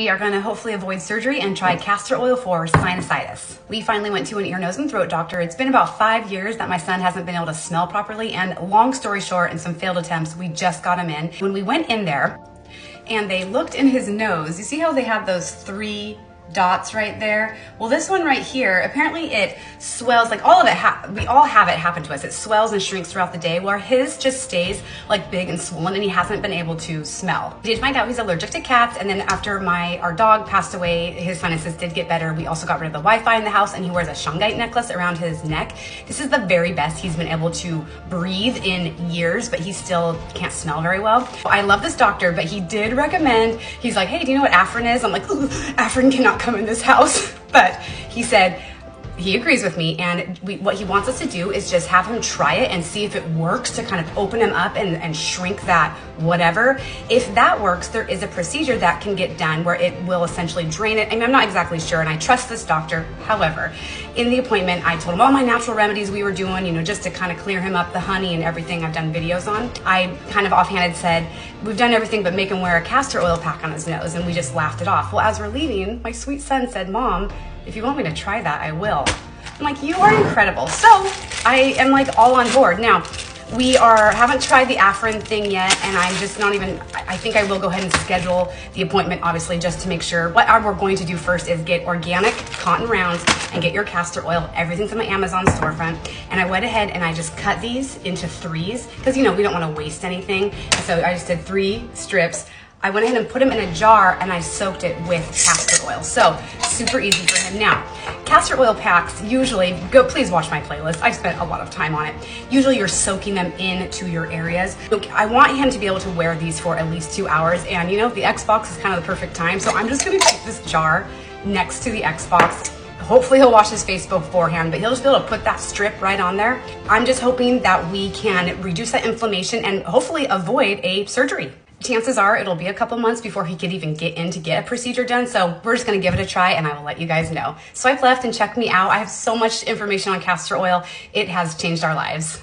We are going to hopefully avoid surgery and try castor oil for sinusitis. We finally went to an ear, nose, and throat doctor. It's been about 5 years that my son hasn't been able to smell properly, and long story short, and some failed attempts, we just got him in. When we went in there and they looked in his nose, you see how they have those 3 dots right there? Well, this one right here, apparently it swells, like all of it, we all have it happen to us. It swells and shrinks throughout the day, where his just stays like big and swollen, and he hasn't been able to smell. We did find out he's allergic to cats, and then after our dog passed away, his sinuses did get better. We also got rid of the Wi-Fi in the house, and he wears a shungite necklace around his neck. This is the very best he's been able to breathe in years, but he still can't smell very well. I love this doctor, but he did recommend, he's like, hey, do you know what Afrin is? I'm like, ooh, Afrin cannot come in this house. But he said he agrees with me, and what he wants us to do is just have him try it and see if it works to kind of open him up and shrink that whatever. If that works, there is a procedure that can get done where it will essentially drain it. I mean, I'm not exactly sure, and I trust this doctor. However, in the appointment, I told him all my natural remedies we were doing, you know, just to kind of clear him up, the honey and everything I've done videos on. I kind of offhanded said, we've done everything but make him wear a castor oil pack on his nose, and we just laughed it off. Well, as we're leaving, my sweet son said, Mom, if you want me to try that, I will. I'm like, you are incredible. So I am like all on board. Now, we haven't tried the Afrin thing yet, and I'm just not even, I think I will go ahead and schedule the appointment, obviously, just to make sure. What we're going to do first is get organic cotton rounds and get your castor oil. Everything's in my Amazon storefront. And I went ahead and I just cut these into 3s, because, you know, we don't want to waste anything. So I just did 3 strips. I went ahead and put them in a jar, and I soaked it with castor oil. So super easy for him. Now, castor oil packs usually, please watch my playlist. I've spent a lot of time on it. Usually you're soaking them into your areas. I want him to be able to wear these for at least 2 hours. And you know, the Xbox is kind of the perfect time. So I'm just gonna keep this jar next to the Xbox. Hopefully he'll wash his face beforehand, but he'll just be able to put that strip right on there. I'm just hoping that we can reduce that inflammation and hopefully avoid a surgery. Chances are it'll be a couple months before he could even get in to get a procedure done. So we're just gonna give it a try, and I will let you guys know. Swipe left and check me out. I have so much information on castor oil. It has changed our lives.